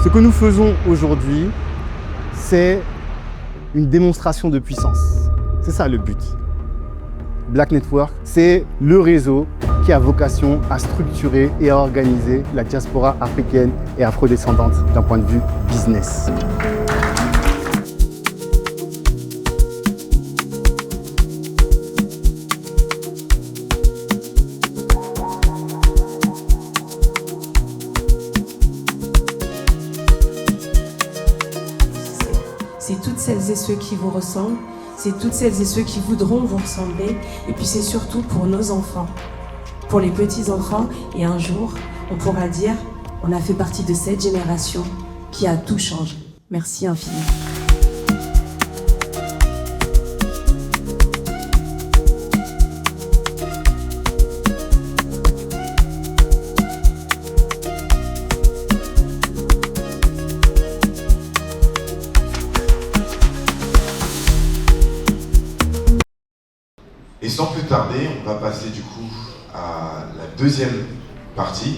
Ce que nous faisons aujourd'hui, c'est une démonstration de puissance. C'est ça le but. Black Network, c'est le réseau qui a vocation à structurer et à organiser la diaspora africaine et afrodescendante d'un point de vue business. C'est toutes celles et ceux qui vous ressemblent, c'est toutes celles et ceux qui voudront vous ressembler, et puis c'est surtout pour nos enfants, pour les petits-enfants, et un jour, on pourra dire, on a fait partie de cette génération qui a tout changé. Merci infiniment. Et sans plus tarder, on va passer du coup à la deuxième partie.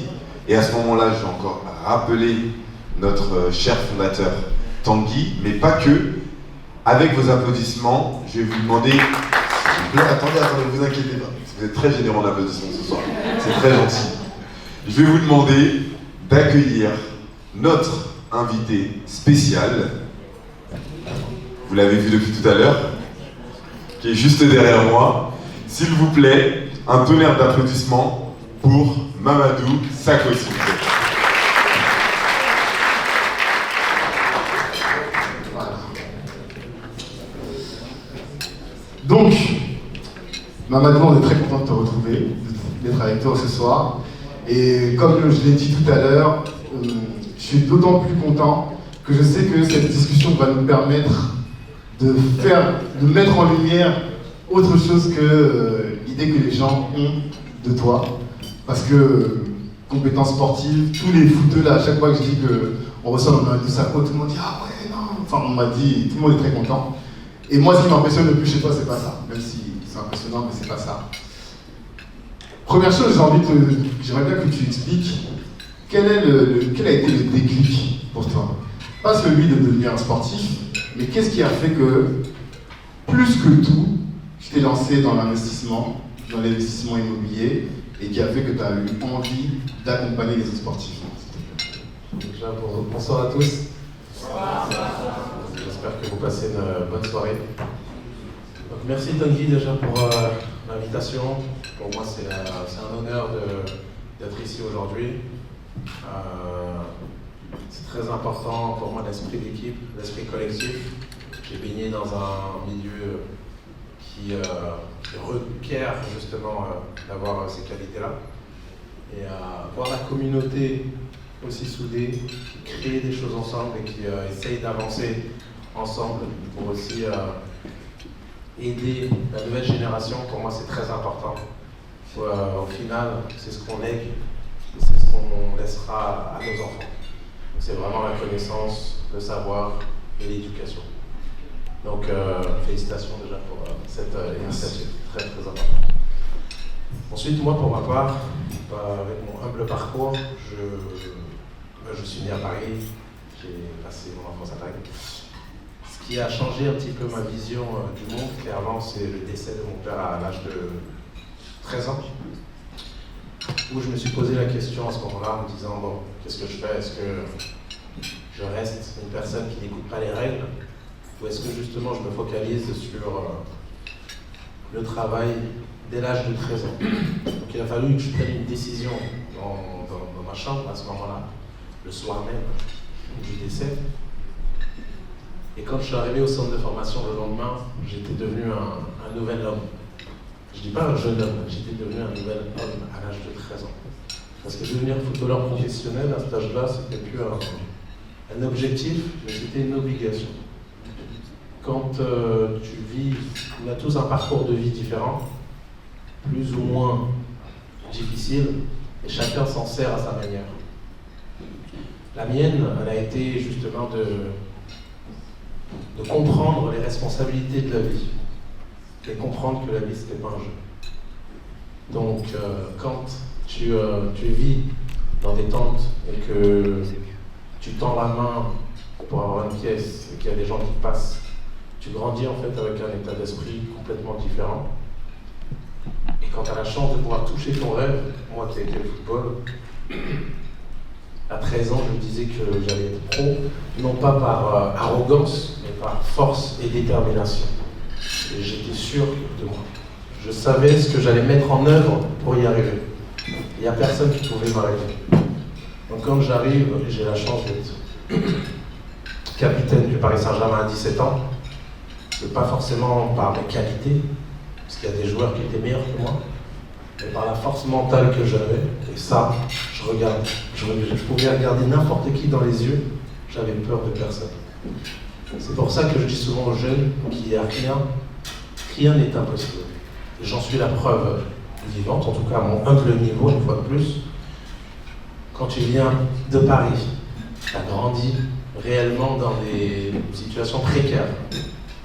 Et à ce moment-là, je vais encore rappeler notre cher fondateur Tanguy, mais pas que. Avec vos applaudissements, je vais vous demander... S'il vous plaît, attendez, ne vous inquiétez pas. Vous êtes très généreux en applaudissements ce soir. C'est très gentil. Je vais vous demander d'accueillir notre invité spécial. Vous l'avez vu depuis tout à l'heure, qui est juste derrière moi. S'il vous plaît, un tonnerre d'applaudissements pour Mamadou Sakho, s'il vous plaît. Donc, Mamadou, on est très content de te retrouver, d'être avec toi ce soir. Et comme je l'ai dit tout à l'heure, je suis d'autant plus content que je sais que cette discussion va nous permettre de mettre en lumière autre chose que l'idée que les gens ont de toi. Parce que compétences sportives, tous les footeux là, à chaque fois que je dis qu'on ressemble à Mamadou Sakho, tout le monde dit ah ouais, non. Enfin, on m'a dit, tout le monde est très content. Et moi, ce qui m'impressionne le plus chez toi, c'est pas ça. Même si c'est impressionnant, mais c'est pas ça. Première chose, j'aimerais bien que tu expliques quel a été le déclic pour toi. Pas celui de devenir un sportif, mais qu'est-ce qui a fait que, plus que tout, tu t'es lancé dans l'investissement immobilier et qui a fait que tu as eu envie d'accompagner les autres sportifs. Déjà, bonsoir à tous. J'espère que vous passez une bonne soirée. Donc, merci Tanguy déjà pour l'invitation. Pour moi, c'est un honneur d'être ici aujourd'hui. C'est très important pour moi l'esprit d'équipe, l'esprit collectif. J'ai baigné dans un milieu qui requiert justement d'avoir ces qualités-là. Et voir la communauté aussi soudée, qui crée des choses ensemble et qui essaye d'avancer ensemble pour aussi aider la nouvelle génération, pour moi c'est très important. Au final, c'est ce qu'on lègue et c'est ce qu'on laissera à nos enfants. C'est vraiment la connaissance, le savoir et l'éducation. Donc félicitations déjà pour cette initiative, très très importante. Ensuite, moi pour ma part, avec mon humble parcours, je suis né à Paris, j'ai passé mon enfance à Paris. Ce qui a changé un petit peu ma vision du monde, clairement, c'est le décès de mon père à l'âge de 13 ans, où je me suis posé la question à ce moment-là en me disant, bon, qu'est-ce que je fais? Est-ce que je reste une personne qui n'écoute pas les règles, ou est-ce que justement je me focalise sur le travail dès l'âge de 13 ans? Donc il a fallu que je prenne une décision dans ma chambre à ce moment-là, le soir même du décès. Et quand je suis arrivé au centre de formation le lendemain, j'étais devenu un nouvel homme. Je ne dis pas un jeune homme, j'étais devenu un nouvel homme à l'âge de 13 ans. Parce que devenir footballeur professionnel à cet âge-là, c'était plus un objectif, mais c'était une obligation. Quand tu vis, on a tous un parcours de vie différent, plus ou moins difficile, et chacun s'en sert à sa manière. La mienne, elle a été justement de comprendre les responsabilités de la vie, et comprendre que la vie, c'était pas un jeu. Donc, quand tu vis dans des tentes et que tu tends la main pour avoir une pièce et qu'il y a des gens qui passent, tu grandis en fait avec un état d'esprit complètement différent. Et quand tu as la chance de pouvoir toucher ton rêve, moi qui ai été au football, à 13 ans, je me disais que j'allais être pro, non pas par arrogance, mais par force et détermination. Et j'étais sûr de moi. Je savais ce que j'allais mettre en œuvre pour y arriver. Il n'y a personne qui pouvait m'arrêter. Donc quand j'arrive, j'ai la chance d'être capitaine du Paris Saint-Germain à 17 ans. C'est pas forcément par mes qualités, parce qu'il y a des joueurs qui étaient meilleurs que moi, mais par la force mentale que j'avais. Et ça, je pouvais regarder n'importe qui dans les yeux, j'avais peur de personne. C'est pour ça que je dis souvent aux jeunes qu'il n'y a rien n'est impossible. Et j'en suis la preuve vivante, en tout cas à mon humble niveau, une fois de plus. Quand tu viens de Paris, tu as grandi réellement dans des situations précaires.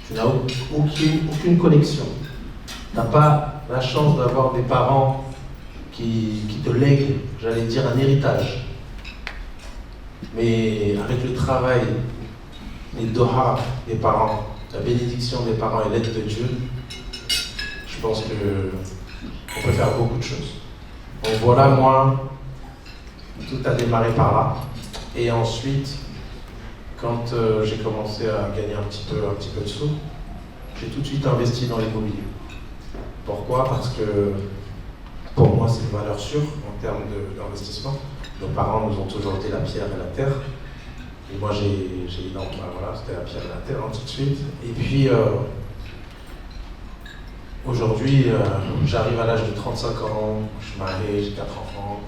Tu n'as aucune connexion. Tu n'as pas la chance d'avoir des parents qui te lèguent, j'allais dire, un héritage. Mais avec le travail, les doha des parents, la bénédiction des parents et l'aide de Dieu, je pense qu'on peut faire beaucoup de choses. Donc voilà, moi, tout a démarré par là. Et ensuite, quand j'ai commencé à gagner un petit peu de sous, j'ai tout de suite investi dans l'immobilier. Pourquoi? Parce que pour moi, c'est une valeur sûre en termes d'investissement. Nos parents nous ont toujours dit la pierre et la terre. Et moi, j'ai dit non, voilà, c'était la pierre et la terre, tout de suite. Et puis, aujourd'hui, j'arrive à l'âge de 35 ans, je suis marié, j'ai 4 enfants.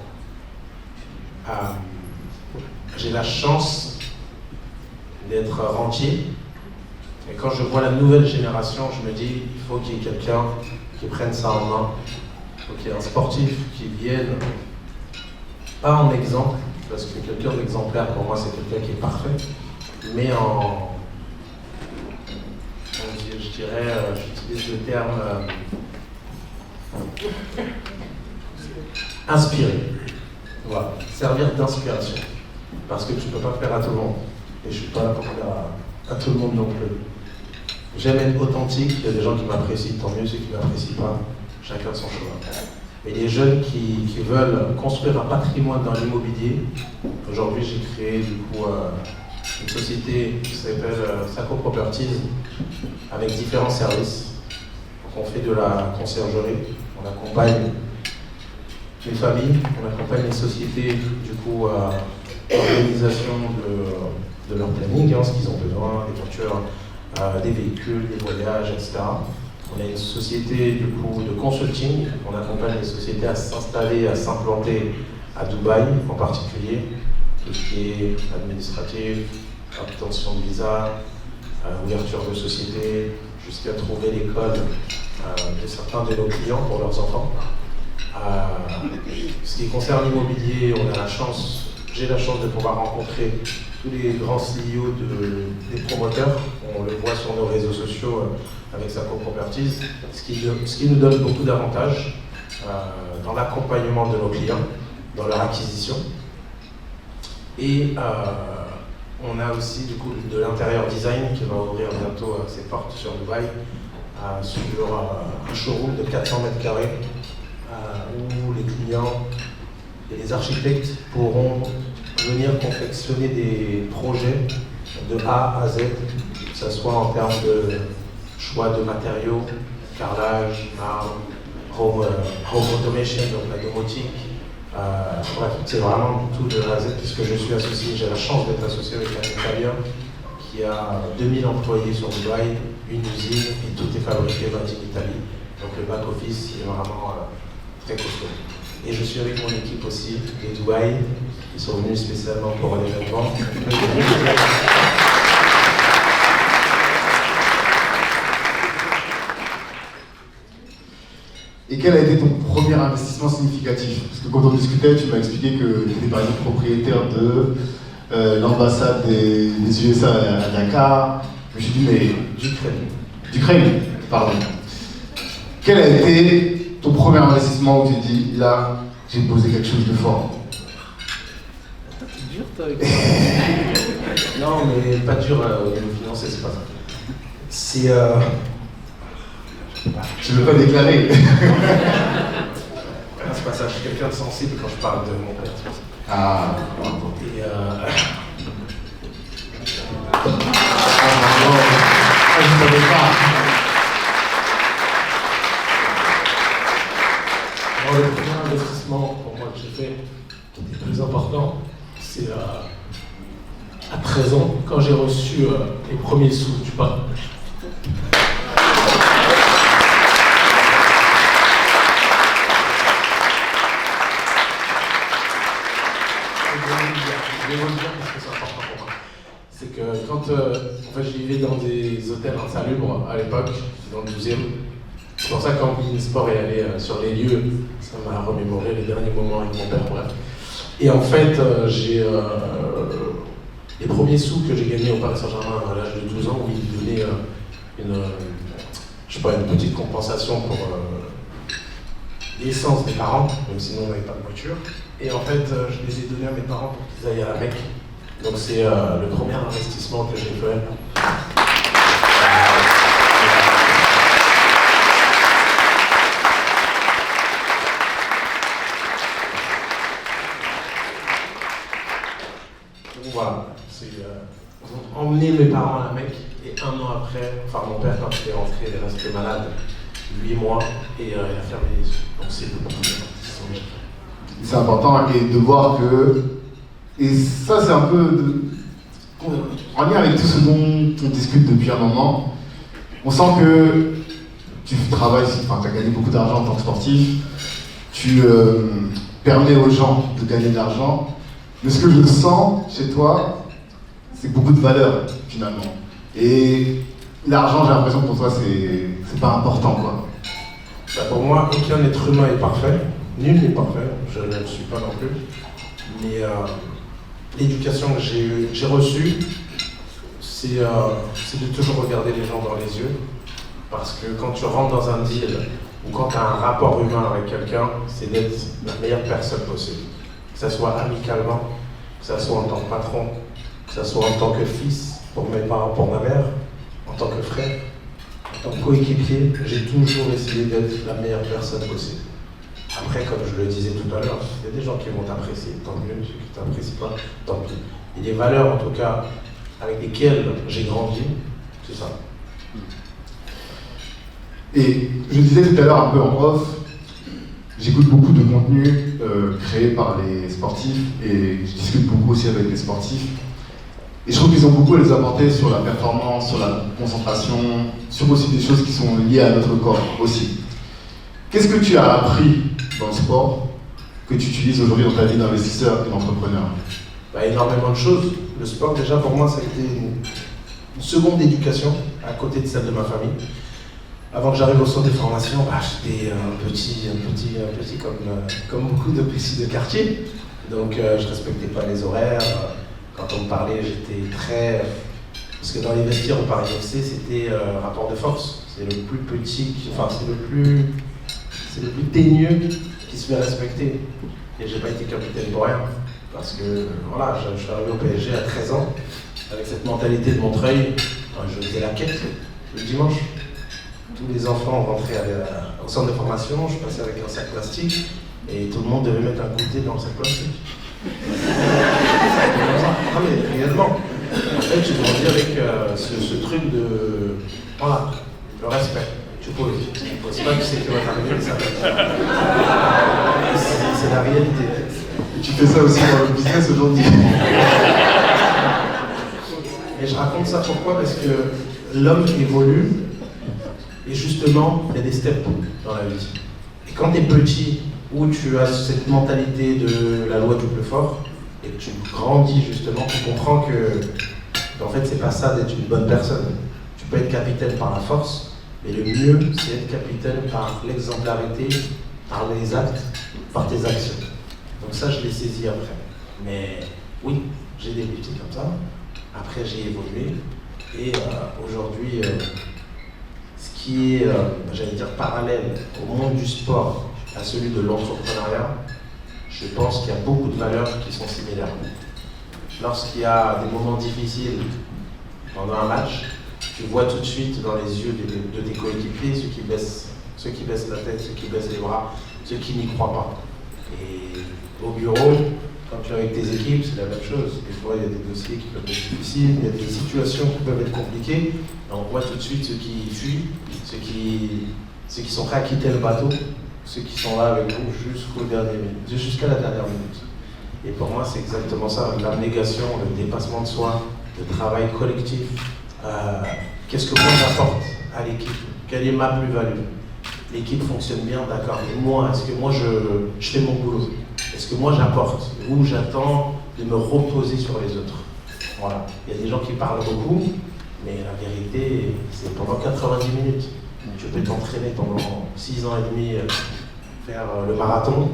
J'ai la chance d'être rentier. Et quand je vois la nouvelle génération, je me dis, il faut qu'il y ait quelqu'un qui prenne ça en main. Il faut qu'il y ait un sportif qui vienne, pas en exemple, parce que quelqu'un d'exemplaire, pour moi, c'est quelqu'un qui est parfait, mais je dirais, j'utilise le terme inspiré. Voilà, servir d'inspiration. Parce que tu ne peux pas faire à tout le monde. Et je ne suis pas là pour faire à tout le monde non plus. J'aime être authentique, il y a des gens qui m'apprécient, tant mieux ceux qui ne m'apprécient pas, chacun son chemin. Mais les jeunes qui veulent construire un patrimoine dans l'immobilier, aujourd'hui j'ai créé du coup une société qui s'appelle Saco Properties avec différents services. Donc on fait de la conciergerie, on accompagne les familles, on accompagne les sociétés du coup à l'organisation de leur planning, ce qu'ils ont besoin, des voitures, des véhicules, des voyages, etc. On a une société du coup de consulting, on accompagne les sociétés à s'installer, à s'implanter à Dubaï en particulier, tout ce qui est administratif, obtention de visa, ouverture de société, jusqu'à trouver l'école de certains de nos clients pour leurs enfants. Ce qui concerne l'immobilier, j'ai la chance de pouvoir rencontrer tous les grands CEO des promoteurs. On le voit sur nos réseaux sociaux avec Saco Properties, ce qui nous donne beaucoup d'avantages dans l'accompagnement de nos clients, dans leur acquisition. Et on a aussi du coup de l'intérieur design qui va ouvrir bientôt ses portes sur Dubaï, sur un showroom de 400 mètres carrés où les clients et les architectes pourront venir confectionner des projets de A à Z, que ce soit en termes de choix de matériaux, carrelage, marbre, home automation, donc la domotique. Bref, c'est vraiment tout de A à Z puisque je suis associé, j'ai la chance d'être associé avec un Italien qui a 2000 employés sur Dubaï, une usine et tout est fabriqué dans l'Italie. Donc le back office est vraiment très costaud. Et je suis avec mon équipe aussi de Dubaï, ils sont venus spécialement pour l'événement. Et quel a été ton premier investissement significatif? Parce que quand on discutait, tu m'as expliqué que tu étais par exemple propriétaire de l'ambassade des USA à Dakar. Je me suis dit, mais... D'Ukraine, pardon. Quel a été ton premier investissement où tu te dis, là, j'ai posé quelque chose de fort? dur, toi, avec ça. Non, mais pas dur au niveau financier, c'est pas ça. C'est. Tu veux pas déclarer? C'est pas ça, je suis quelqu'un de sensible quand je parle de mon père, c'est pour ça. Ah, Et je savais pas. le premier investissement pour moi que j'ai fait, qui était plus important, c'est à 13 ans, quand j'ai reçu les premiers sous du pain. Je vais vous le dire parce que c'est important pour moi. C'est que quand en fait, je vivais dans des hôtels insalubres à l'époque, dans le 12e. C'est pour ça que quand Beansport est allé sur les lieux, ça m'a remémoré les derniers moments avec mon père, bref. Et en fait, j'ai les premiers sous que j'ai gagnés au Paris Saint-Germain à l'âge de 12 ans, où ils donnaient une petite compensation pour l'essence des parents, même sinon on n'avait pas de voiture. Et en fait, je les ai donnés à mes parents pour qu'ils aillent à la Mecque. Donc c'est le premier investissement que j'ai fait. Donc voilà, c'est emmener mes parents à la Mecque et un an après, enfin mon père quand il est rentré, il est resté malade 8 mois et il a fermé les yeux. Donc c'est le premier investissement que j'ai fait. C'est important et de voir que. Et ça, c'est un peu en lien avec tout ce dont on discute depuis un moment. On sent que tu travailles, enfin, tu as gagné beaucoup d'argent en tant que sportif, tu permets aux gens de gagner de l'argent. Mais ce que je sens chez toi, c'est beaucoup de valeur finalement. Et l'argent, j'ai l'impression que pour toi, c'est pas important, quoi. Bah pour moi, aucun être humain est parfait. Nul n'est parfait, je ne le suis pas non plus. Mais l'éducation que j'ai reçue, c'est de toujours regarder les gens dans les yeux. Parce que quand tu rentres dans un deal ou quand tu as un rapport humain avec quelqu'un, c'est d'être la meilleure personne possible. Que ce soit amicalement, que ce soit en tant que patron, que ce soit en tant que fils pour mes parents, pour ma mère, en tant que frère, en tant que coéquipier, j'ai toujours essayé d'être la meilleure personne possible. Après, comme je le disais tout à l'heure, il y a des gens qui vont t'apprécier, tant mieux, ceux qui ne t'apprécient pas, tant pis. Il y a des valeurs, en tout cas, avec lesquelles j'ai grandi, c'est ça. Et je disais tout à l'heure un peu en off, j'écoute beaucoup de contenu créé par les sportifs et je discute beaucoup aussi avec les sportifs. Et je trouve qu'ils ont beaucoup à les apporter sur la performance, sur la concentration, sur aussi des choses qui sont liées à notre corps aussi. Qu'est-ce que tu as appris dans le sport que tu utilises aujourd'hui dans ta vie d'investisseur et d'entrepreneur? Énormément de choses. Le sport, déjà, pour moi, ça a été une seconde éducation à côté de celle de ma famille. Avant que j'arrive au centre de formation, j'étais un petit comme beaucoup de petits de quartier. Donc, je respectais pas les horaires. Quand on me parlait, j'étais très... Parce que dans les vestiaires au Paris FC, c'était rapport de force. C'est le plus petit, c'est le plus teigneux qui se fait respecter. Et j'ai pas été capitaine pour rien. Parce que voilà, je suis arrivé au PSG à 13 ans, avec cette mentalité de Montreuil. Je faisais la quête le dimanche. Tous les enfants rentraient au centre de formation, je passais avec un sac plastique et tout le monde devait mettre un goûter dans le sac plastique. Ah mais réellement. En fait, j'ai grandi avec ce truc de... Voilà, le respect. Tu poses. C'est pas que c'est que va t'arriver, mais ça va. C'est la réalité. Et tu fais ça aussi dans le business aujourd'hui. Et je raconte ça pourquoi? Parce que l'homme évolue et justement, il y a des steps dans la vie. Et quand tu es petit, où tu as cette mentalité de la loi du plus fort, et que tu grandis justement, tu comprends que en fait c'est pas ça d'être une bonne personne. Tu peux être capitaine par la force, mais le mieux c'est être capitaine par l'exemplarité, par les actes, par tes actions. Donc ça je l'ai saisi après. Mais oui, j'ai débuté comme ça, après j'ai évolué, et aujourd'hui, ce qui est, j'allais dire, parallèle au monde du sport, à celui de l'entrepreneuriat, je pense qu'il y a beaucoup de valeurs qui sont similaires. lorsqu'il y a des moments difficiles pendant un match, tu vois tout de suite dans les yeux de tes coéquipiers ceux qui baissent la tête, ceux qui baissent les bras, ceux qui n'y croient pas. Et au bureau, quand tu es avec tes équipes, c'est la même chose. Des fois, il y a des dossiers qui peuvent être difficiles, il y a des situations qui peuvent être compliquées. Et on voit tout de suite ceux qui fuient, ceux qui sont prêts à quitter le bateau, ceux qui sont là avec vous jusqu'à la dernière minute. Et pour moi, c'est exactement ça, l'abnégation, le dépassement de soi, le travail collectif. Qu'est-ce que moi j'apporte à l'équipe? Quelle est ma plus-value? L'équipe fonctionne bien, d'accord. Et moi, est-ce que moi je fais mon boulot? Est-ce que moi j'apporte? Ou j'attends de me reposer sur les autres? Voilà. Il y a des gens qui parlent beaucoup, mais la vérité, c'est pendant 90 minutes. Tu peux t'entraîner pendant 6 ans et demi, faire le marathon.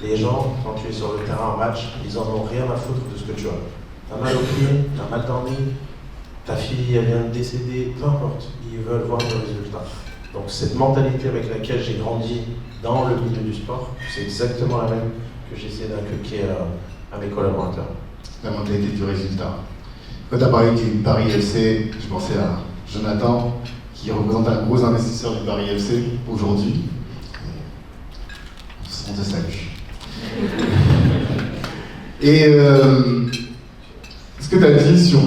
Les gens, quand tu es sur le terrain en match, ils en ont rien à foutre de ce que tu as. T'as mal au pied, t'as mal dormi, ta fille elle vient de décéder, peu importe, ils veulent voir le résultat. Donc cette mentalité avec laquelle j'ai grandi dans le milieu du sport, c'est exactement la même que j'essaie d'inculquer à mes collaborateurs. La mentalité du résultat. Quand tu as parlé du Paris FC, je pensais à Jonathan, qui représente un gros investisseur du Paris FC aujourd'hui. On te salue. Et ce que tu as dit sur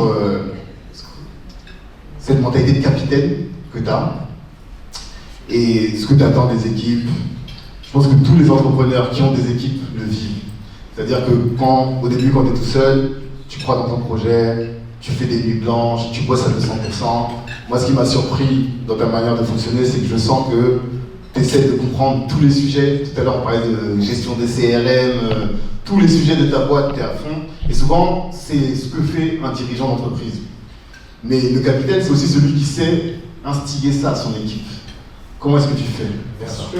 cette mentalité de capitaine que tu as et ce que tu attends des équipes, je pense que tous les entrepreneurs qui ont des équipes le vivent. C'est-à-dire que au début, quand tu es tout seul, tu crois dans ton projet, tu fais des nuits blanches, tu bosses à 200%. Moi, ce qui m'a surpris dans ta manière de fonctionner, c'est que je sens que tu essaies de comprendre tous les sujets. Tout à l'heure, on parlait de gestion des CRM, tous les sujets de ta boîte, tu es à fond. Et souvent, c'est ce que fait un dirigeant d'entreprise. Mais le capitaine, c'est aussi celui qui sait instiller ça à son équipe. Comment est-ce que tu fais? Bien sûr.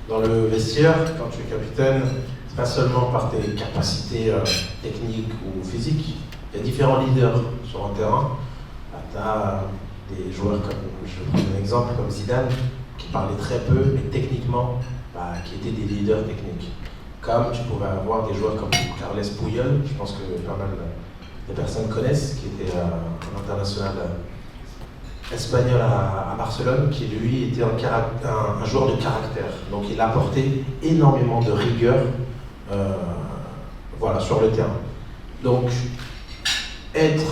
Dans le vestiaire, quand tu es capitaine, c'est pas seulement par tes capacités techniques ou physiques. Il y a différents leaders sur un terrain. Tu as des joueurs comme, je vais prendre un exemple, comme Zidane, qui parlait très peu, mais techniquement, qui étaient des leaders techniques. Comme tu pouvais avoir des joueurs comme Carles Puyol, je pense que pas mal de personnes connaissent, qui était un international espagnol à Barcelone, qui lui était un joueur de caractère. Donc il apportait énormément de rigueur sur le terrain. Donc être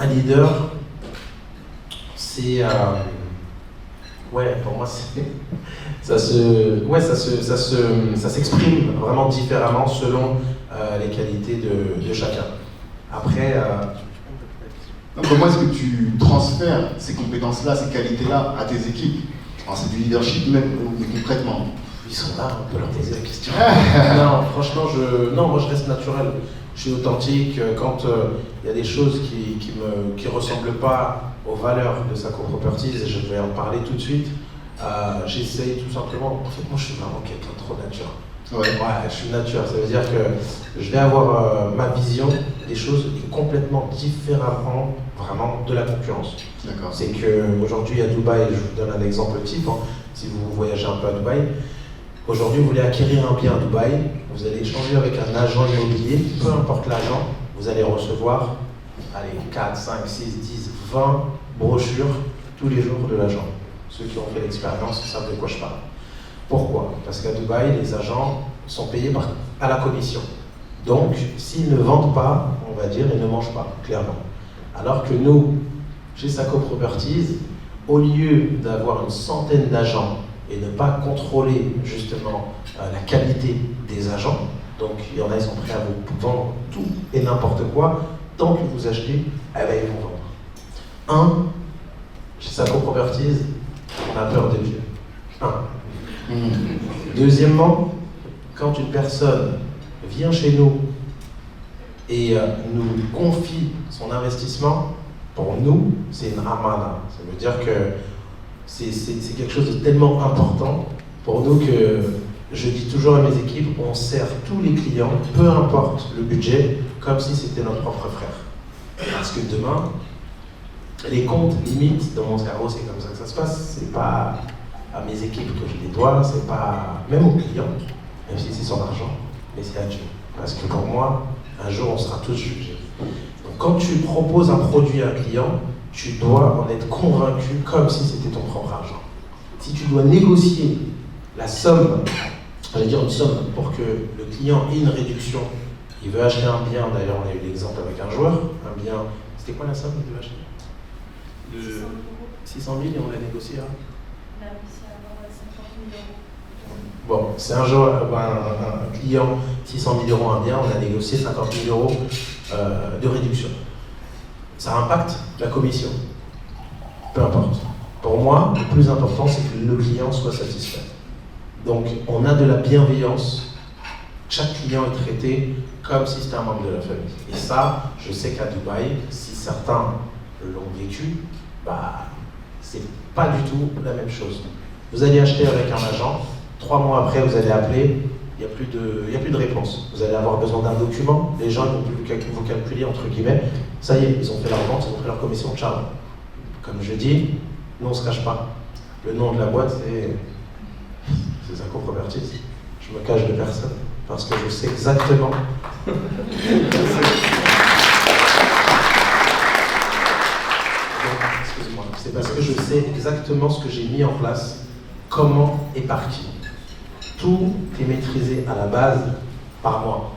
un leader, c'est pour moi ça s'exprime vraiment différemment selon les qualités de chacun. Après comment est-ce que tu transfères ces compétences-là, ces qualités-là à tes équipes? Alors, c'est du leadership même, concrètement. Ils sont là, on peut leur poser la question. Non, franchement, moi je reste naturel. Je suis authentique. Quand il y a des choses qui ressemblent pas aux valeurs de Sacco Properties, et je vais en parler tout de suite, j'essaye tout simplement. En fait, moi je suis vraiment quelqu'un de trop nature. Ouais, je suis nature. Ça veut dire que je vais avoir ma vision des choses complètement différemment vraiment de la concurrence. D'accord. C'est qu'aujourd'hui à Dubaï, je vous donne un exemple type, si vous voyagez un peu à Dubaï, aujourd'hui vous voulez acquérir un bien à Dubaï, vous allez échanger avec un agent immobilier, peu importe l'agent, vous allez recevoir 4, 5, 6, 10, 20 brochures tous les jours de l'agent. Ceux qui ont fait l'expérience savent de quoi je parle. Pourquoi? Parce qu'à Dubaï, les agents sont payés à la commission. Donc, s'ils ne vendent pas, on va dire, ils ne mangent pas, clairement. Alors que nous, chez Sacco Properties, au lieu d'avoir une centaine d'agents et ne pas contrôler justement la qualité des agents, donc il y en a, ils sont prêts à vous vendre tout et n'importe quoi, tant que vous achetez, ils vont vendre. Chez Sacco Properties, on a peur de Dieu. Deuxièmement, quand une personne vient chez nous et nous confie son investissement, pour nous, c'est une amana. Ça veut dire que c'est quelque chose de tellement important pour nous que je dis toujours à mes équipes, on sert tous les clients, peu importe le budget, comme si c'était notre propre frère. Parce que demain, les comptes limites dans mon cerveau, c'est comme ça que ça se passe. C'est pas à mes équipes que je les dois, c'est pas même aux clients, même si c'est son argent, mais c'est à Dieu. Parce que pour moi, un jour on sera tous jugés. Donc, quand tu proposes un produit à un client, tu dois en être convaincu comme si c'était ton propre argent. Si tu dois négocier la somme, j'allais dire une somme, pour que le client ait une réduction, il veut acheter un bien, d'ailleurs on a eu l'exemple avec un joueur, un bien, c'était quoi la somme qu'il devait acheter? De 600 000 et on l'a négocié à? On a réussi à avoir 50 000 euros. Bon, c'est un client, 600 000 euros un bien, on a négocié 50 000 euros de réduction. Ça impacte la commission. Peu importe. Pour moi, le plus important, c'est que le client soit satisfait. Donc, on a de la bienveillance. Chaque client est traité comme si c'était un membre de la famille. Et ça, je sais qu'à Dubaï, si certains l'ont vécu, c'est pas du tout la même chose. Vous allez acheter avec un agent, 3 mois après, vous allez appeler, il n'y a plus de réponse. Vous allez avoir besoin d'un document, les gens vont plus vous calculer, entre guillemets. Ça y est, ils ont fait leur vente, ils ont fait leur commission, ciao. Comme je dis, nous on ne se cache pas. Le nom de la boîte, c'est Zaco Properties. Je me cache de personne, parce que je sais exactement. Excusez-moi, c'est parce que je sais exactement ce que j'ai mis en place, comment et par qui. Tout est maîtrisé à la base par moi.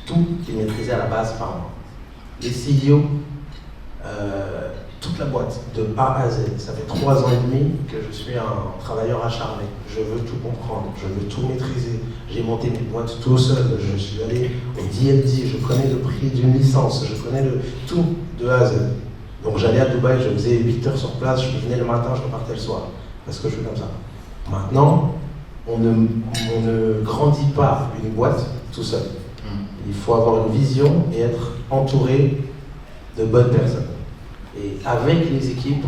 Tout est maîtrisé à la base par moi. Les CEO, toute la boîte, de A à Z. Ça fait 3 ans et demi que je suis un travailleur acharné. Je veux tout comprendre, je veux tout maîtriser. J'ai monté mes boîtes tout seul. Je suis allé au DLD, je connais le prix d'une licence, je connais tout de A à Z. Donc j'allais à Dubaï, je faisais 8 heures sur place, je venais le matin, je repartais le soir. Parce que je suis comme ça. Maintenant, on ne grandit pas une boîte tout seul. Il faut avoir une vision et être entouré de bonnes personnes. Et avec les équipes,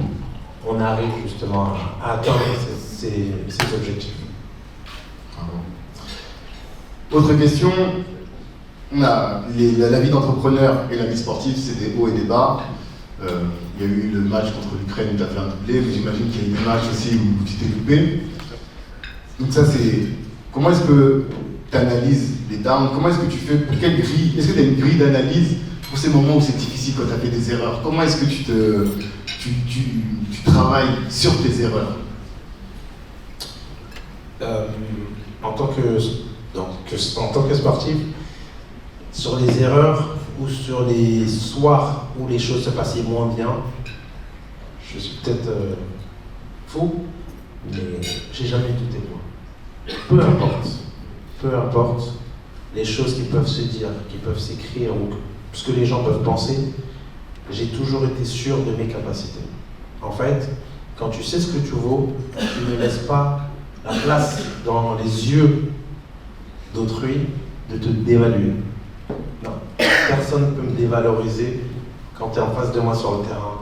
on arrive justement à atteindre ces objectifs. Autre question, la vie d'entrepreneur et la vie sportive, c'est des hauts et des bas. Il y a eu le match contre l'Ukraine où tu as fait un doublé, mais j'imagine qu'il y a eu des matchs aussi où tu t'es loupé. Donc ça c'est... Comment est-ce que tu analyses les downs? Comment est-ce que tu fais? Pour quelle grille? Est-ce que tu as une grille d'analyse pour ces moments où c'est difficile quand tu as fait des erreurs? Comment est-ce que tu travailles sur tes erreurs? En tant que sportif, sur les erreurs ou sur les soirs où les choses se passaient moins bien, je suis peut-être fou, mais j'ai jamais douté de moi. Peu importe les choses qui peuvent se dire, qui peuvent s'écrire ou ce que les gens peuvent penser, j'ai toujours été sûr de mes capacités. En fait, quand tu sais ce que tu vaux, tu ne laisses pas la place dans les yeux d'autrui de te dévaluer. Non, personne ne peut me dévaloriser quand tu es en face de moi sur le terrain.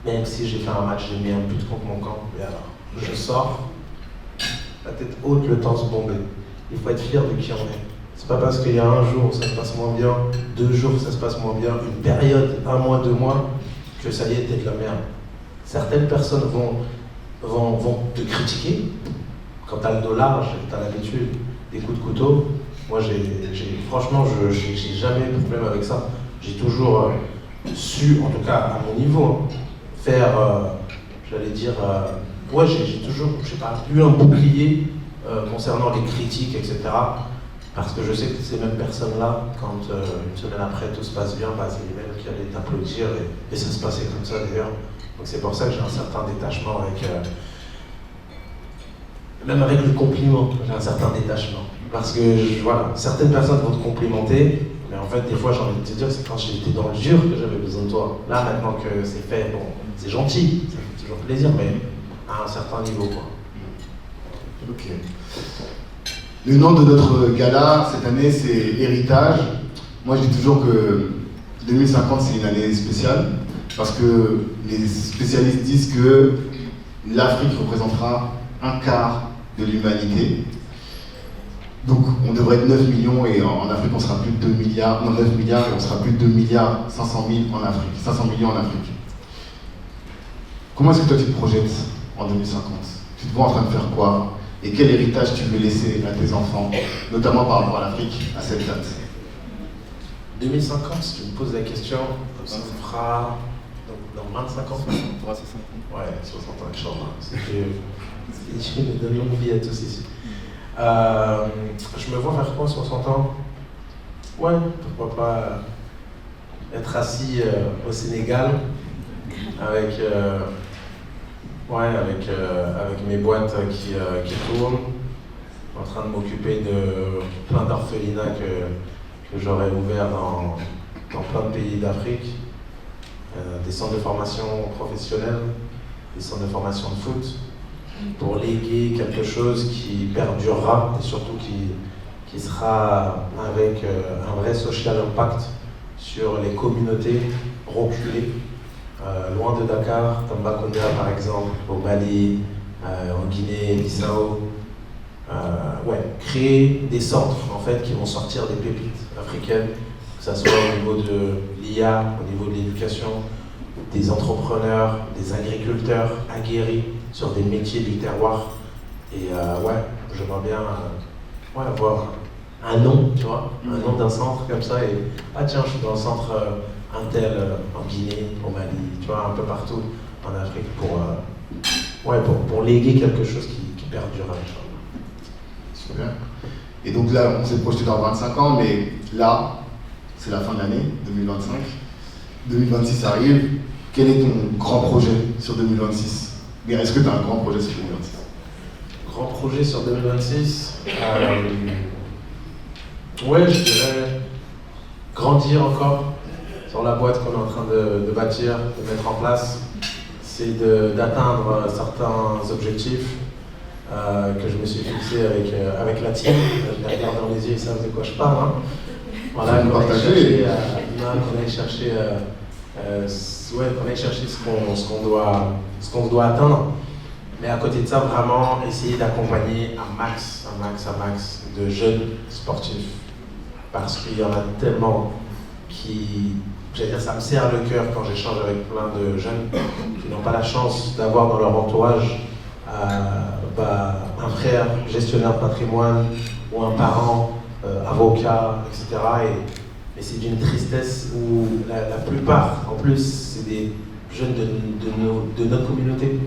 Même si j'ai fait un match, j'ai mis un but contre mon camp, et alors, je sors, la tête haute, le temps se bomber. Il faut être fier de qui on est. C'est pas parce qu'il y a un jour où ça se passe moins bien, 2 jours où ça se passe moins bien, une période, 1 mois, 2 mois, que ça y est, t'es de la merde. Certaines personnes vont te critiquer quand t'as le dos large, t'as l'habitude des coups de couteau. Moi, franchement, j'ai jamais eu de problème avec ça. J'ai toujours su, en tout cas à mon niveau, faire, j'allais dire, ouais, j'ai toujours, je sais pas, eu un bouclier concernant les critiques, etc. Parce que je sais que ces mêmes personnes-là, quand une semaine après tout se passe bien, c'est les mêmes qui allaient t'applaudir et ça se passait comme ça d'ailleurs. Donc c'est pour ça que j'ai un certain détachement avec, même avec le compliment, j'ai un certain détachement. Parce que voilà, certaines personnes vont te complimenter, mais en fait des fois j'ai envie de te dire c'est quand j'étais dans le dur que j'avais besoin de toi. Là maintenant que c'est fait, bon, c'est gentil, ça fait toujours plaisir, mais à un certain niveau quoi. Ok. Le nom de notre gala cette année c'est Héritage. Moi je dis toujours que 2050 c'est une année spéciale parce que les spécialistes disent que l'Afrique représentera 1/4 de l'humanité. Donc on devrait être 9 millions et en Afrique on sera plus de 2 milliards, non 9 milliards et on sera plus de 2 milliards 500 000 en Afrique, 500 millions en Afrique. Comment est-ce que toi tu te projettes en 2050? Tu te vois en train de faire quoi? Et quel héritage tu veux laisser à tes enfants, notamment par rapport à l'Afrique, à cette date? 2050, tu me poses la question, ça me fera dans 25 ans. Ouais, 60 ans, Inch'Allah. C'est que Dieu me donne longue vie à tous ici. Je me vois faire quoi, 60 ans? Ouais, pourquoi pas être assis au Sénégal avec mes boîtes qui tournent, en train de m'occuper de plein d'orphelinats que j'aurais ouverts dans plein de pays d'Afrique, des centres de formation professionnelle, des centres de formation de foot, pour léguer quelque chose qui perdurera et surtout qui sera avec un vrai social impact sur les communautés reculées, loin de Dakar, comme Bakounda par exemple, au Mali, en Guinée-Bissau. Créer des centres en fait qui vont sortir des pépites africaines, que ce soit au niveau de l'IA, au niveau de l'éducation, des entrepreneurs, des agriculteurs aguerris sur des métiers du terroir. Et j'aimerais bien avoir un nom, tu vois, un nom d'un centre comme ça et tiens, je suis dans le centre Intel en Guinée, au Mali, tu vois, un peu partout en Afrique pour léguer quelque chose qui perdurera. Super. Et donc là, on s'est projeté dans 25 ans, mais là, c'est la fin de l'année, 2025. 2026 arrive. Quel est ton grand projet sur 2026? Est-ce que tu as un grand projet sur 2026? Grand projet sur 2026 je dirais grandir encore sur la boîte qu'on est en train de bâtir, de mettre en place. C'est d'atteindre certains objectifs que je me suis fixé avec la team. Je les regarde dans les yeux, ils savent de quoi je parle. Hein. Voilà, qu'on aille chercher ce qu'on doit atteindre. Mais à côté de ça, vraiment essayer d'accompagner un max de jeunes sportifs. Parce qu'il y en a tellement ça me serre le cœur quand j'échange avec plein de jeunes qui n'ont pas la chance d'avoir dans leur entourage un frère gestionnaire de patrimoine ou un parent avocat, etc. Et c'est d'une tristesse où la plupart, en plus, c'est des jeunes de notre communauté.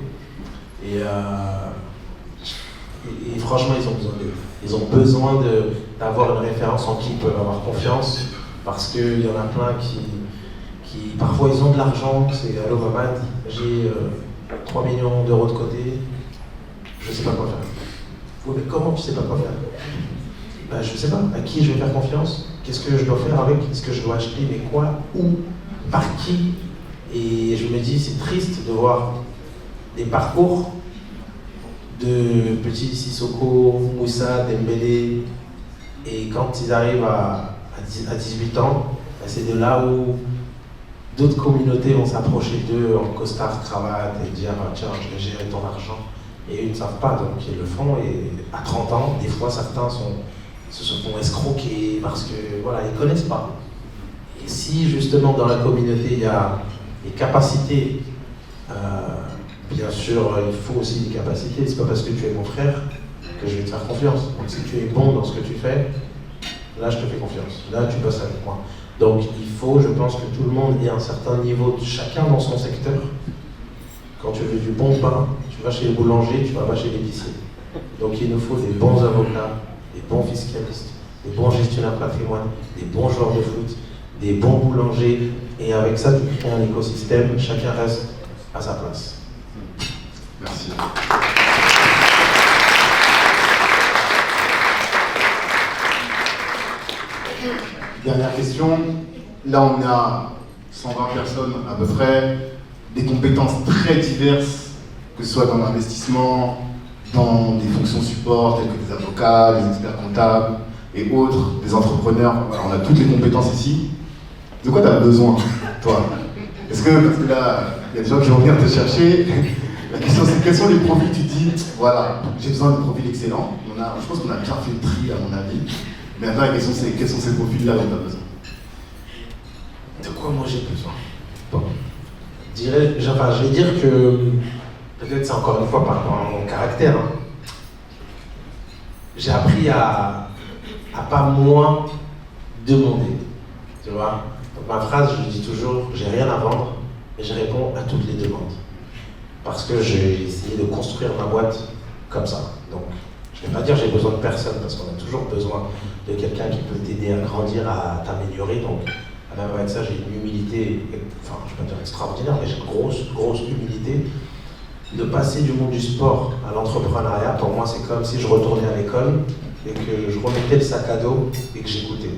Et franchement, ils ont besoin d'avoir une référence en qui ils peuvent avoir confiance, parce qu'il y en a plein qui parfois ils ont de l'argent, c'est allô Mamad, j'ai 3 millions d'euros de côté, je ne sais pas quoi faire. Oui, mais comment tu sais pas quoi faire? Je ne sais pas, à qui je vais faire confiance? Qu'est-ce que je dois faire avec? Est-ce que je dois acheter? Mais quoi? Où? Par qui? Et je me dis, c'est triste de voir des parcours de petits Sissoko, Moussa, Dembélé, et quand ils arrivent à 18 ans, c'est de là où d'autres communautés vont s'approcher d'eux en costard, cravate et dire tiens, je vais gérer ton argent. Et eux ne savent pas, donc ils le font, et à 30 ans, des fois certains se font escroquer parce que voilà, ils ne connaissent pas. Et si justement dans la communauté il y a des capacités, bien sûr il faut aussi des capacités, c'est pas parce que tu es mon frère que je vais te faire confiance. Donc si tu es bon dans ce que tu fais, là je te fais confiance, là tu bosses avec moi. Donc il faut, je pense que tout le monde ait un certain niveau, chacun dans son secteur. Quand tu veux du bon pain, tu vas chez le boulanger, tu vas pas chez l'épicier. Donc il nous faut des bons avocats, des bons fiscalistes, des bons gestionnaires de patrimoine, des bons joueurs de foot, des bons boulangers, et avec ça tu crées un écosystème, chacun reste à sa place. Merci. Dernière question. Là, on a 120 personnes à peu près, des compétences très diverses, que ce soit dans l'investissement, dans des fonctions support, telles que des avocats, des experts comptables et autres, des entrepreneurs. Voilà, on a toutes les compétences ici. De quoi tu as besoin, toi? Parce que là, il y a des gens qui vont venir te chercher. La question, c'est quels sont les profils tu dis, voilà, j'ai besoin de profils excellents. Je pense qu'on a bien fait le tri, à mon avis. Mais maintenant, la question, c'est quels sont ces profils-là dont tu as besoin? De quoi moi j'ai besoin? Bon. Je vais dire que, peut-être c'est encore une fois par rapport à mon caractère, hein. J'ai appris à pas moins demander. Tu vois? Donc ma phrase, je dis toujours, j'ai rien à vendre, mais je réponds à toutes les demandes. Parce que j'ai essayé de construire ma boîte comme ça. Donc, je ne vais pas dire j'ai besoin de personne, parce qu'on a toujours besoin de quelqu'un qui peut t'aider à grandir, à t'améliorer. Donc, même avec ça, j'ai une humilité, enfin, je ne vais pas dire extraordinaire, mais j'ai une grosse humilité. De passer du monde du sport à l'entrepreneuriat, pour moi, c'est comme si je retournais à l'école et que je remettais le sac à dos et que j'écoutais.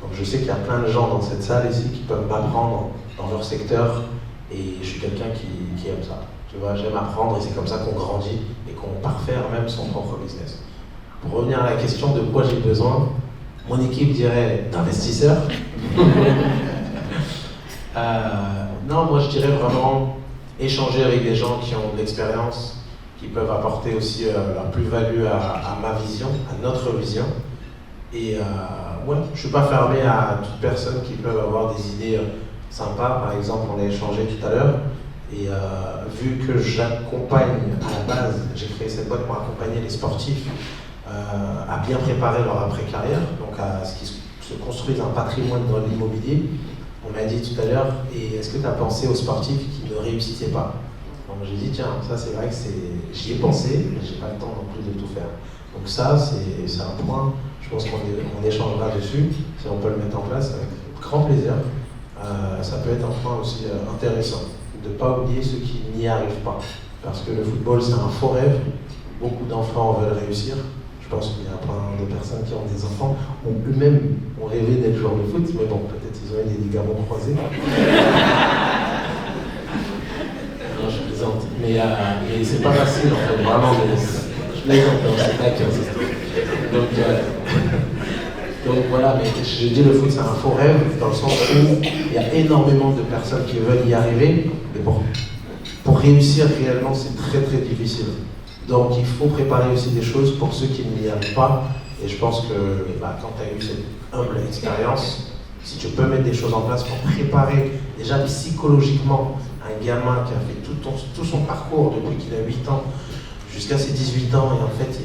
Donc, je sais qu'il y a plein de gens dans cette salle ici qui peuvent m'apprendre dans leur secteur et je suis quelqu'un qui aime ça. Tu vois, j'aime apprendre et c'est comme ça qu'on grandit et qu'on parfaire même son propre business. Pour revenir à la question de quoi j'ai besoin, mon équipe dirait d'investisseurs. Non, moi je dirais vraiment échanger avec des gens qui ont de l'expérience, qui peuvent apporter aussi leur plus-value à ma vision, à notre vision. Et ouais, je ne suis pas fermé à toute personne qui peut avoir des idées sympas. Par exemple, on a échangé tout à l'heure. Et vu que j'accompagne à la base, j'ai créé cette boîte pour accompagner les sportifs à bien préparer leur après-carrière, donc à ce qu'ils se construisent un patrimoine dans l'immobilier. On m'a dit tout à l'heure, et est-ce que tu as pensé aux sportifs qui ne réussissaient pas? Donc j'ai dit, tiens, ça c'est vrai que j'y ai pensé, mais j'ai pas le temps non plus de tout faire. Donc ça, c'est un point, je pense qu'on échangera dessus, si on peut le mettre en place avec grand plaisir. Ça peut être un point aussi intéressant, de ne pas oublier ceux qui n'y arrivent pas. Parce que le football, c'est un faux rêve, beaucoup d'enfants veulent réussir. Je pense qu'il y a plein de personnes qui ont des enfants, eux-mêmes ont rêvé d'être joueurs de foot, mais bon, peut-être ils ont eu des ligaments croisés. Non, je plaisante. Mais c'est pas facile, en fait, vraiment. Je plaisante, c'est pas que donc voilà, mais je dis le foot, c'est un faux rêve, dans le sens où il y a énormément de personnes qui veulent y arriver, mais pour réussir réellement, c'est très très difficile. Donc il faut préparer aussi des choses pour ceux qui n'y arrivent pas. Et je pense que quand tu as eu cette humble expérience, si tu peux mettre des choses en place pour préparer déjà psychologiquement un gamin qui a fait tout son parcours depuis qu'il a 8 ans jusqu'à ses 18 ans, et en fait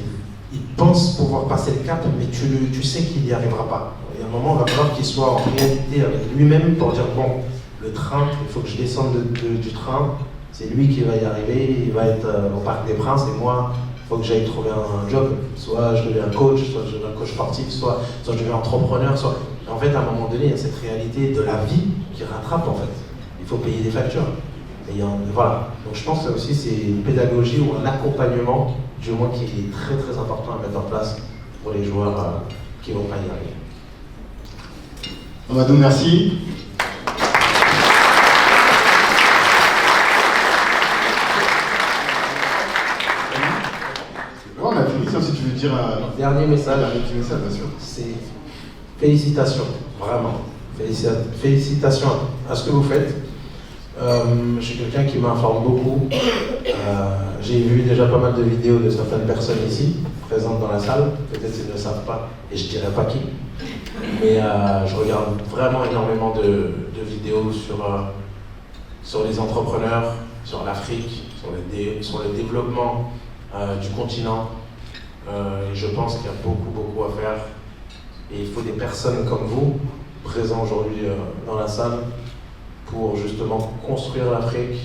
il pense pouvoir passer le cap, mais tu sais qu'il n'y arrivera pas. Il y a un moment, il va falloir qu'il soit en réalité avec lui-même pour dire bon, le train, il faut que je descende du train. C'est lui qui va y arriver, il va être au Parc des Princes et moi, il faut que j'aille trouver un job. Soit je deviens coach, soit je deviens coach sportif, soit je deviens entrepreneur. En fait, à un moment donné, il y a cette réalité de la vie qui rattrape en fait. Il faut payer des factures. Et voilà. Donc je pense que ça aussi, c'est une pédagogie ou un accompagnement, du moins qui est très très important à mettre en place pour les joueurs qui ne vont pas y arriver. Amadou, merci. On a fini, si tu veux dire un dernier message, petit message, bien sûr. C'est félicitations, vraiment. Félicitations à ce que vous faites. Je suis quelqu'un qui m'informe beaucoup. J'ai vu déjà pas mal de vidéos de certaines personnes ici, présentes dans la salle. Peut-être qu'ils ne le savent pas, et je ne dirai pas qui. Mais je regarde vraiment énormément de vidéos sur les entrepreneurs, sur l'Afrique, sur le développement du continent. Et je pense qu'il y a beaucoup à faire. Et il faut des personnes comme vous, présents aujourd'hui dans la salle, pour justement construire l'Afrique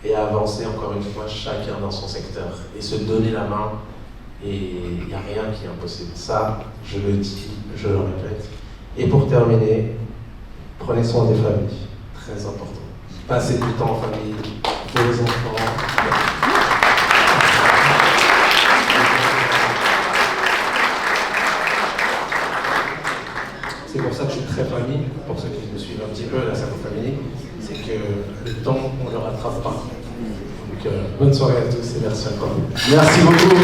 et avancer encore une fois chacun dans son secteur et se donner la main. Et il n'y a rien qui est impossible. Ça, je le dis, je le répète. Et pour terminer, prenez soin des familles. Très important. Passez du temps en famille, vos enfants. C'est pour ça que je suis très famille, pour ceux qui me suivent un petit peu, la Sacco Family, c'est que le temps, on ne le rattrape pas. Donc bonne soirée à tous et merci encore. Merci beaucoup.